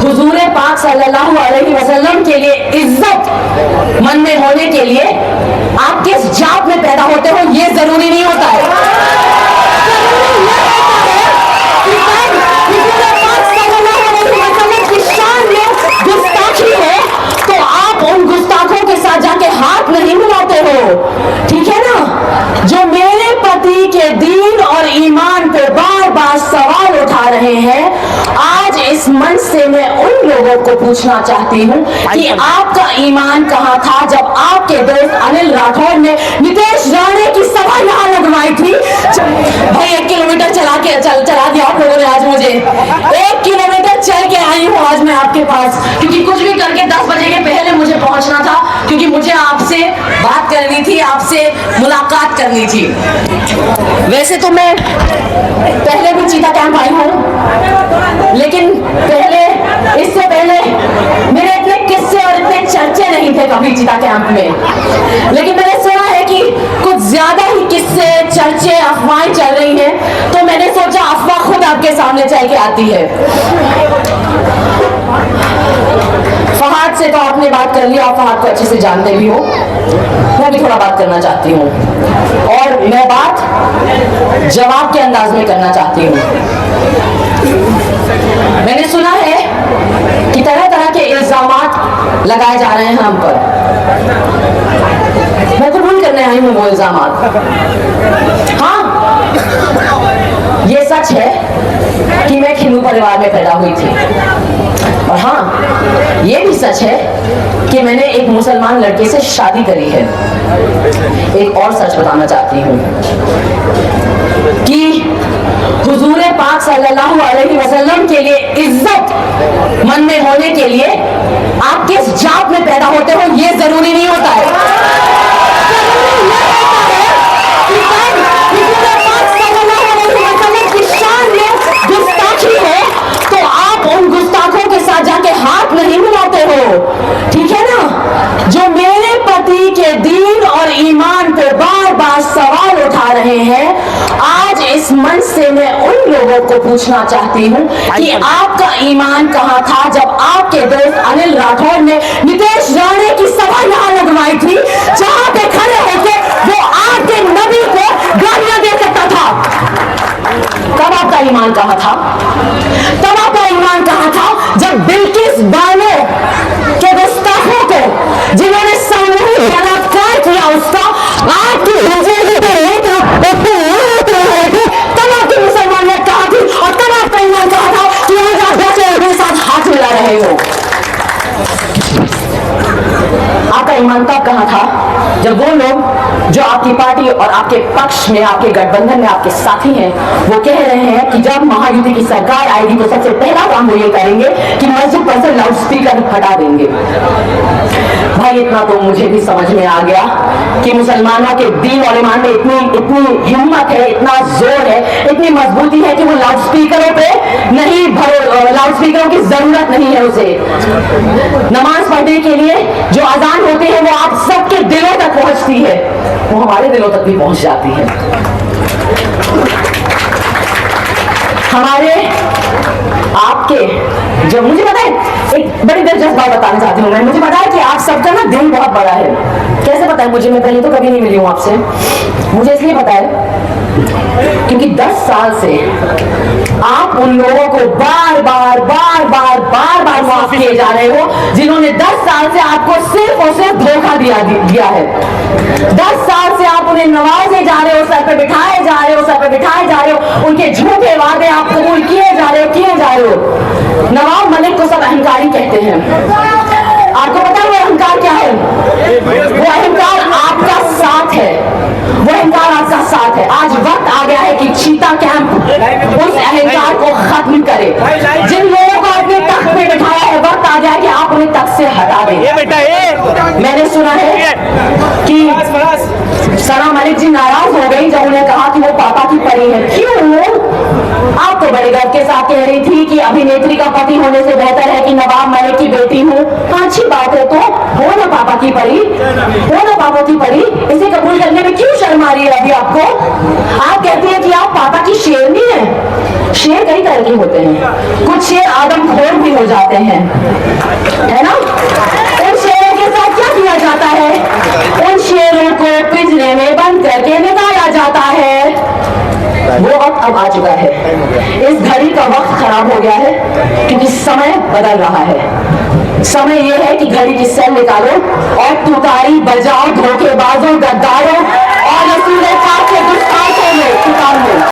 हुजूर पाक सल्लल्लाहु अलैहि वसल्लम के लिए इज्जत मन में होने के लिए आप किस जात में पैदा होते हो ये जरूरी नहीं होता है। जरूरी यह होता है कि जब हुजूर पाक सल्लल्लाहु अलैहि वसल्लम की शान में गुस्ताखी है तो आप उन गुस्ताखों के साथ जाके हाथ नहीं मिलाते हो, ठीक है ना। जो मेरे पति के दीन और ईमान पे बार बार सवाल उठा रहे हैं, आज इस मंच से मैं उन लोगों को पूछना चाहती हूँ कि आपका ईमान कहाँ था जब आपके दोस्त अनिल राठौर ने नितेश राणे की सभा यहाँ लगवाई थी। भाई 1 किलोमीटर चला दिया आप लोगों ने आज मुझे। 1 किलोमीटर चल के आई हूँ आज मैं आपके पास, क्योंकि कुछ भी करके 10 बजे के पहले मुझे पहुंचना था, क्योंकि मुझे आपसे बात करनी थी, आपसे मुलाकात करनी थी। वैसे तो मैं पहले भी चीता कैंप आई हूँ, लेकिन इससे पहले मेरे इतने किस्से और इतने चर्चे नहीं थे कभी चीता कैंप में। लेकिन मैंने सुना है कि कुछ ज्यादा ही किस्से, चर्चे, अफवाहें चल रही हैं, तो मैंने सोचा अफवाह खुद आपके सामने चल के आती है। फहाद से तो आपने बात कर लिया, आप फहाद को अच्छे से जानते भी हो। मैं भी थोड़ा बात करना चाहती हूँ, और मैं बात जवाब के अंदाज में करना चाहती हूँ। मैंने सुना है कि तरह तरह के इल्जामात लगाए जा रहे हैं हम पर। मैं कबूल करने आई हूँ वो इल्जामात। हाँ, ये सच है कि मैं हिंदू परिवार में पैदा हुई थी, और हाँ, ये भी सच है कि मैंने एक मुसलमान लड़के से शादी करी है। एक और सच बताना चाहती हूँ कि हुजूर पाक सल्लल्लाहु अलैहि वसल्लम के लिए इज्जत मन में होने के लिए आप किस जात में पैदा होते हो ये जरूरी नहीं होता है। जरूरी यह होता है कि जब हुजूर पाक सल्लल्लाहु अलैहि वसल्लम की शान में गुस्ताखी है तो आप उन गुस्ताखों के साथ जाके हाथ नहीं मिलाते हो, ठीक है ना। जो मेरे पति के दीन और ईमान पे बार बार सवाल उठा रहे हैं, आज इस मंच से मैं उन लोगों को पूछना चाहती हूँ कि आपका ईमान कहाँ था जब आपके दोस्त अनिल राठौर ने नितेश राणे की सभा यहाँ लगवाई थी, जहाँ पे खड़े होकर वो आपके नबी को गालियां दे सकता था। तब आपका ईमान कहाँ था? तब आपका ईमान कहाँ था जब बिल्किस बानो के गुस्ताखों को, जिन्होंने सामूहिक बलात्कार किया, उसका आपकी तब आपकी मुसलमानियत कहाँ थी? और तब आपका ईमान कहाँ था कि आज आप बच्चे अपने साथ हाथ मिला रहे हो? आपका ईमान तब कहाँ था जब वो लोग जो आपकी पार्टी और आपके पक्ष में, आपके गठबंधन में आपके साथी हैं, वो कह रहे हैं कि जब महायुति की सरकार आएगी तो सबसे पहला काम वो ये करेंगे कि मस्जिद पर से लाउड स्पीकर हटा देंगे। भाई इतना तो मुझे भी समझ में आ गया कि मुसलमानों के दीन और ईमान में इतनी हिम्मत है, इतना जोर है, इतनी मजबूती है कि वो लाउड स्पीकरों पे नहीं लाउड स्पीकरों की जरूरत नहीं है उसे। नमाज पढ़ने के लिए जो अजान होती है वो आप सबके दिलों तक पहुंचती है, वो हमारे दिलों तक भी पहुंच जाती है। हमारे आपके जो, मुझे पता है, एक बड़ी दिलचस्प बात बताना चाहती हूँ मैं। मुझे पता है कि आप सबका ना दिल बहुत बड़ा है। कैसे पता है मुझे? मैं पहले तो कभी नहीं मिली हूँ आपसे। मुझे इसलिए पता है क्योंकि 10 साल से आप उन लोगों को बार बार माफ किए जा रहे हो जिन्होंने 10 साल से आपको सिर्फ और सिर्फ धोखा दिया है। 10 साल से आप उन्हें नवाजे जा रहे हो, सर पे बिठाए जा रहे हो, उनके झूठे वादे आप कबूल किए जा रहे हो। नवाब मलिक को सब अहंकारी कहते हैं। आपको पता है वो अहंकार क्या है? वो अहंकार आपका साथ है, वो अहंकार आपका साथ है। आज वक्त आ गया है कि चीता कैंप उस अहंकार को खत्म करे। जिन लोगों को अपने तख्त पे बिठाया है, वक्त आ गया है कि आप उन्हें तख्त से हटा दें। मैंने सुना है कि सना मलिक जी नाराज हो गई जब उन्हें कहा कि वो पापा की परी है। क्यों? आप तो बड़े गर्व के साथ कह रही थी कि अभिनेत्री का पति होने से बेहतर है कि नवाब मलिक की बेटी हूँ। अच्छी बात है, तो हो ना पापा की परी, हो ना पापा की परी। इसे कबूल करने में क्यों शर्म आ रही है अभी आपको? आप कहती है कि आप पापा की शेरनी है। शेर कई तरह के होते हैं, कुछ शेर आदमखोर भी हो जाते जाते हैं, है ना? उन शेरों के साथ क्या किया जाता है? उन शेरों को पिंजरे में बंद करके निकाला जाता है। वो वक्त अब आ चुका है। इस घड़ी का वक्त खराब हो गया है क्योंकि समय बदल रहा है। समय ये है कि घड़ी की सेल निकालो और तुतारी बजाओ धोखेबाजों, गद्दारों,